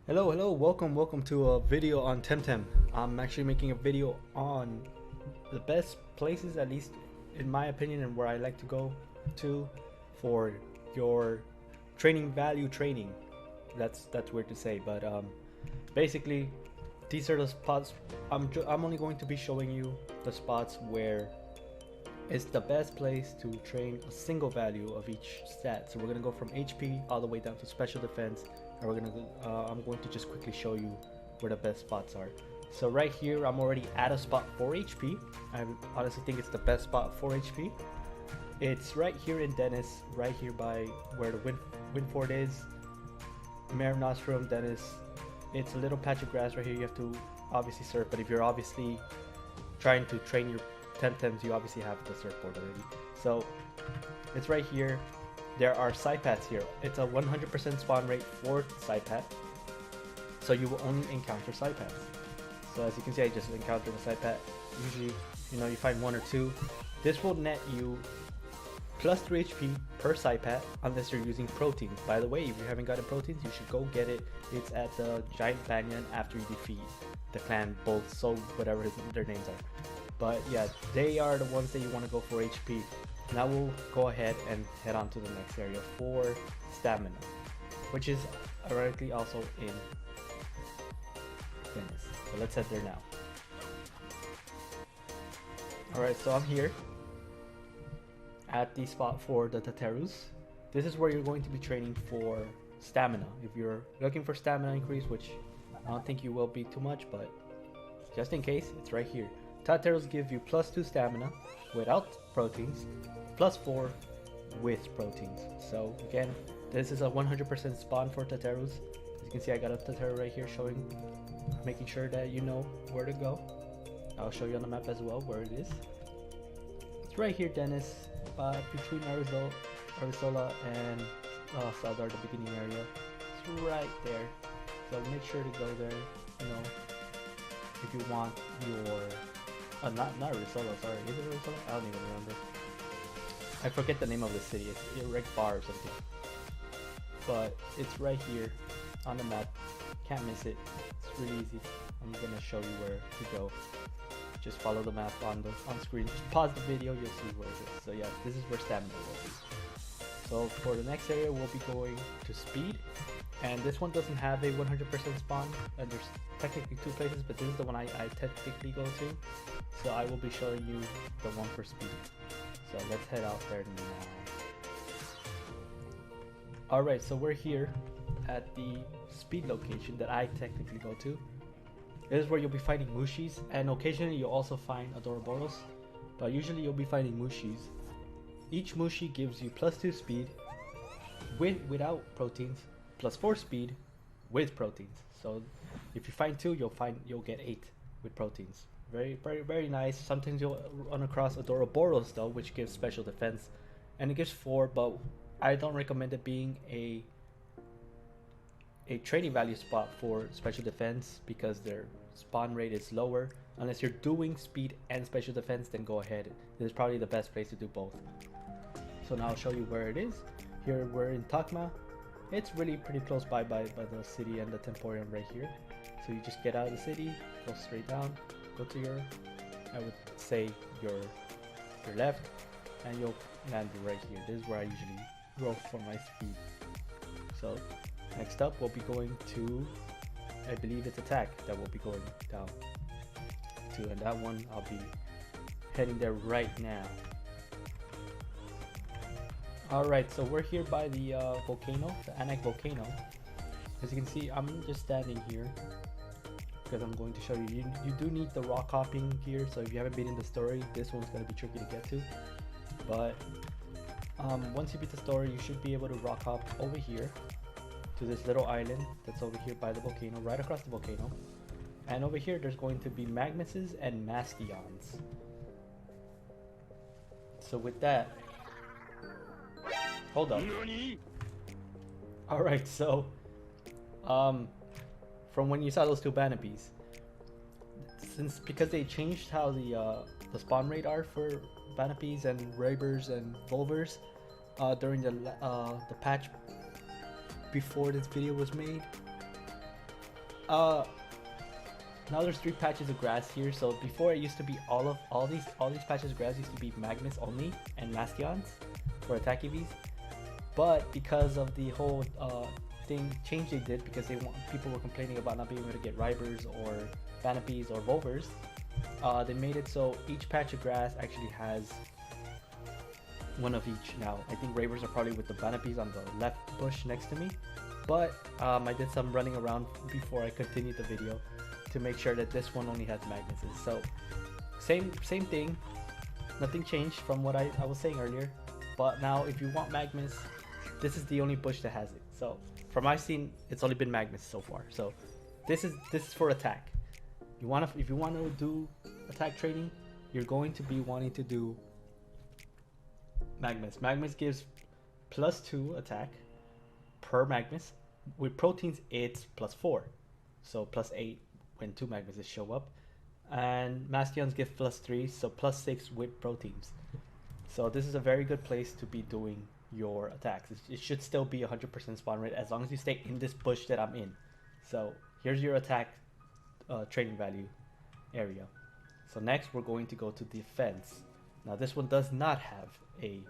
Hello, welcome to a video on TemTem. I'm actually making a video on the best places, at least in my opinion, and where I like to go to for your training value training. That's weird to say, but basically these are the spots. I'm only going to be showing you the spots where it's the best place to train a single value of each stat. So we're gonna go from HP all the way down to special defense, and I'm going to just quickly show you where the best spots are. So right here, I'm already at a spot for HP. I honestly think it's the best spot for HP. It's right here in Dennis, right here by where the wind fort is, Mare Nostrum, Dennis. It's a little patch of grass right here. You have to obviously surf, but if you're obviously trying to train your TemTems, you obviously have the surfboard already. So it's right here. There are side paths here. It's a 100% spawn rate for side path, so you will only encounter side paths. So as you can see, I just encountered a side path. Usually, you find one or two. This will net you plus 3 HP per side path unless you're using proteins. By the way, if you haven't gotten proteins, you should go get it. It's at the Giant Banyan after you defeat the clan Bolts, so whatever their names are. But yeah, they are the ones that you want to go for HP. Now we'll go ahead and head on to the next area for stamina, which is ironically also in Venice. So let's head there now. Alright, so I'm here at the spot for the Taterus. This is where you're going to be training for stamina. If you're looking for stamina increase, which I don't think you will be too much, but just in case, it's right here. Taterus give you plus 2 stamina without proteins, plus 4 with proteins. So again, this is a 100% spawn for Taterus. As you can see, I got a Tateru right here making sure that you know where to go. I'll show you on the map as well where it is. It's right here, Dennis, between Arizola and Saldar, the beginning area. It's right there. So make sure to go there, if you want your not Arizola, sorry. Is it Arizola? I don't even remember. I forget the name of the city. It's Irek Bar or something. But it's right here on the map. Can't miss it. It's really easy. I'm gonna show you where to go. Just follow the map on screen. Just pause the video, you'll see where it is. So yeah, this is where stamina will be. So for the next area, we'll be going to speed. And this one doesn't have a 100% spawn, and there's technically 2 places, but this is the one I technically go to. So I will be showing you the one for speed. So let's head out there now. Alright, so we're here at the speed location that I technically go to. This is where you'll be finding Mushis, and occasionally you'll also find Adoraboros, but usually you'll be finding Mushis. Each Mushi gives you plus 2 speed without proteins, plus 4 speed with proteins. So if you find 2, you'll get 8 with proteins. Very nice. Sometimes you'll run across Adoraboros though, which gives special defense, and it gives 4, but I don't recommend it being a training value spot for special defense because their spawn rate is lower. Unless you're doing speed and special defense, then go ahead. This is probably the best place to do both. So now I'll show you where it is. Here we're in Takma. It's really pretty close by the city and the Temporium right here. So you just get out of the city, go straight down, go to I would say your left, and you'll land right here. This is where I usually go for my speed. So next up, we'll be going to, I believe it's attack that we'll be going down to, and that one I'll be heading there right now. Alright, so we're here by the volcano, the Anak volcano. As you can see, I'm just standing here because I'm going to show you. You do need the rock hopping gear, so if you haven't been in the story, this one's going to be tricky to get to. But once you beat the story, you should be able to rock hop over here to this little island that's over here by the volcano, right across the volcano. And over here, there's going to be Magnuses and Mastions. So with that, hold up. Alright, so from when you saw those 2 Banapis, because they changed how the spawn rate are for Banapis and Rabers and Volvers during the patch before this video was made, Uh, now there's 3 patches of grass here. So before it used to be all these patches of grass used to be Magnus only and Mastions for attack EVs. But because of the whole change they did, because people were complaining about not being able to get Rybers or Vanapies or Volvers, they made it so each patch of grass actually has one of each. Now I think Ravers are probably with the Vanapies on the left bush next to me, but I did some running around before I continued the video to make sure that this one only has Magnuses. So same thing, nothing changed from what I was saying earlier. But now if you want Magnus, this is the only bush that has it. So from my scene, it's only been Magnus so far. So this is for attack. If you want to do attack training, you're going to be wanting to do Magnus. Magnus gives +2 attack per Magnus. With proteins, it's +4, so +8 when 2 Magnuses show up. And Mastions give +3, so +6 with proteins. So this is a very good place to be doing your attacks. It should still be 100% spawn rate as long as you stay in this bush that I'm in. So here's your attack training value area. So next we're going to go to defense. Now this one does not have a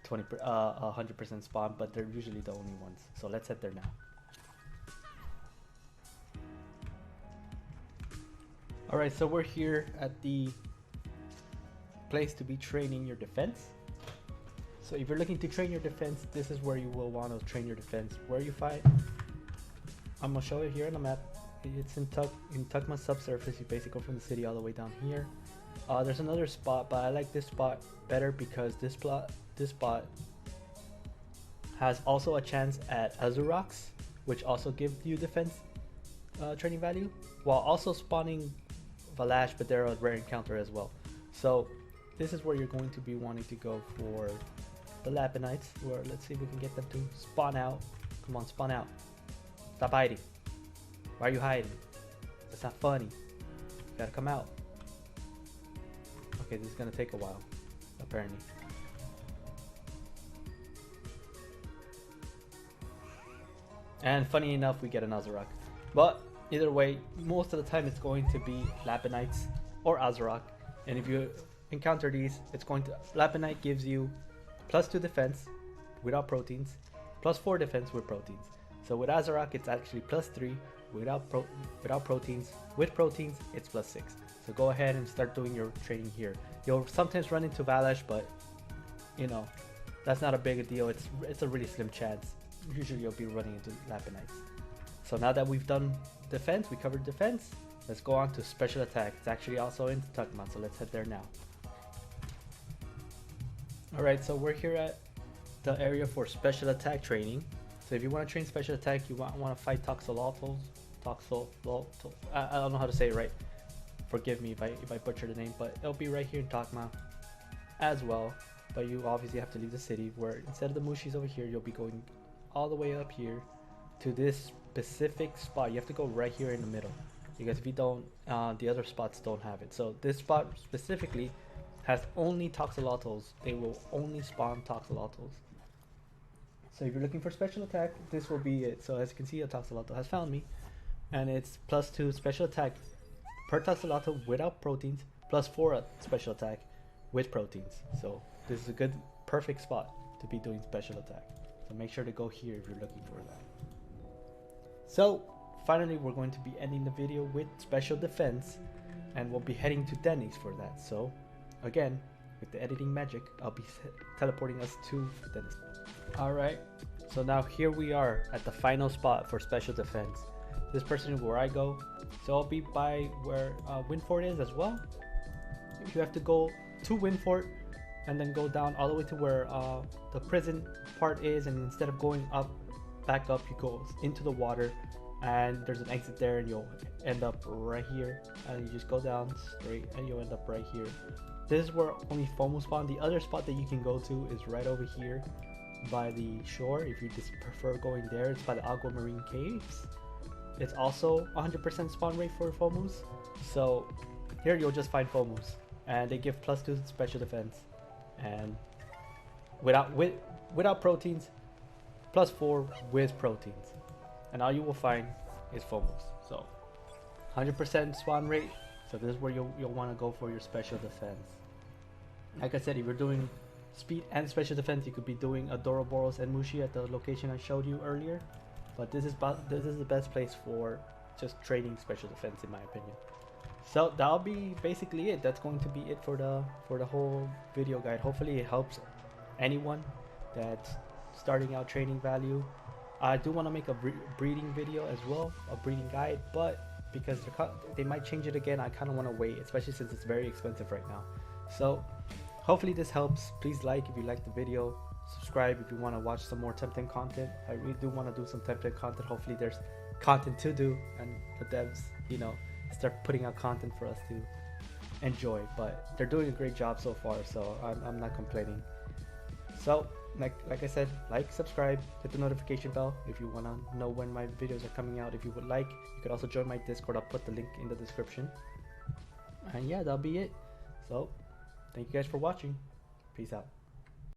100% spawn, but they're usually the only ones. So let's head there now. Alright, so we're here at the place to be training your defense. So if you're looking to train your defense, this is where you will want to train your defense. Where you fight, I'm going to show it here on the map. It's in Tukma subsurface. You basically go from the city all the way down here. There's another spot, but I like this spot better because this spot has also a chance at Azurox, which also gives you defense training value, while also spawning Valash, but they're a rare encounter as well. So this is where you're going to be wanting to go for the Lapinites, where let's see if we can get them to spawn out. Come on, spawn out. Stop hiding. Why are you hiding? That's not funny. You gotta come out. Okay, this is gonna take a while, apparently. And funny enough, we get an Azurok. But either way, most of the time it's going to be Lapinites or Azurok. And if you encounter these, it's going to... Lapinite gives you +2 defense without proteins, +4 defense with proteins. So with Azurok, it's actually +3 without proteins. With proteins, it's +6. So go ahead and start doing your training here. You'll sometimes run into Valash, but you know, that's not a big a deal. It's a really slim chance. Usually you'll be running into Lapinites. So now that we've done defense, we covered defense, let's go on to special attack. It's actually also in Tukma, so let's head there now. Alright, so we're here at the area for special attack training. So if you want to train special attack, you want to fight Toxolotls. I don't know how to say it right. Forgive me if I butcher the name, but it'll be right here in Tukma as well. But you obviously have to leave the city, where instead of the Mushis over here, you'll be going all the way up here to this specific spot. You have to go right here in the middle, because if you don't, the other spots don't have it. So this spot specifically has only Toxolotls. They will only spawn Toxolotls. So if you're looking for special attack, this will be it. So as you can see, a Toxolotl has found me, and it's +2 special attack per Toxolotl without proteins, +4 special attack with proteins. So this is a good, perfect spot to be doing special attack. So make sure to go here if you're looking for that. So finally, we're going to be ending the video with special defense, and we'll be heading to Denny's for that. So again, with the editing magic, I'll be teleporting us to Denny's. Alright, so now here we are at the final spot for special defense. This person is where I go, so I'll be by where Windfort is as well. You have to go to Windfort and then go down all the way to where the prison part is, and instead of going up, back up, you go into the water, and there's an exit there, and you'll end up right here, and you just go down straight and you'll end up right here. This is where only FOMO spawn. The other spot that you can go to is right over here by the shore. If you just prefer going there, it's by the Aquamarine Caves. It's also 100% spawn rate for FOMOs. So here you'll just find FOMOs, and they give +2 special defense, and without proteins, +4 with proteins. And all you will find is foremost. So 100% spawn rate. So this is where you'll want to go for your special defense. Like I said, if you're doing speed and special defense, you could be doing Adoraboros and Mushi at the location I showed you earlier. But this is the best place for just trading special defense, in my opinion. So that'll be basically it. That's going to be it for the whole video guide. Hopefully it helps anyone that's starting out trading value. I do want to make a breeding video as well, a breeding guide, but because they might change it again, I kind of want to wait, especially since it's very expensive right now. So hopefully this helps. Please like if you like the video, subscribe if you want to watch some more TemTem content. I really do want to do some TemTem content. Hopefully there's content to do and the devs, you know, start putting out content for us to enjoy. But they're doing a great job so far, so I'm not complaining. So like I said, like, subscribe, hit the notification bell if you want to know when my videos are coming out. If you would like, you could also join my Discord. I'll put the link in the description. And yeah, that'll be it. So thank you guys for watching. Peace out.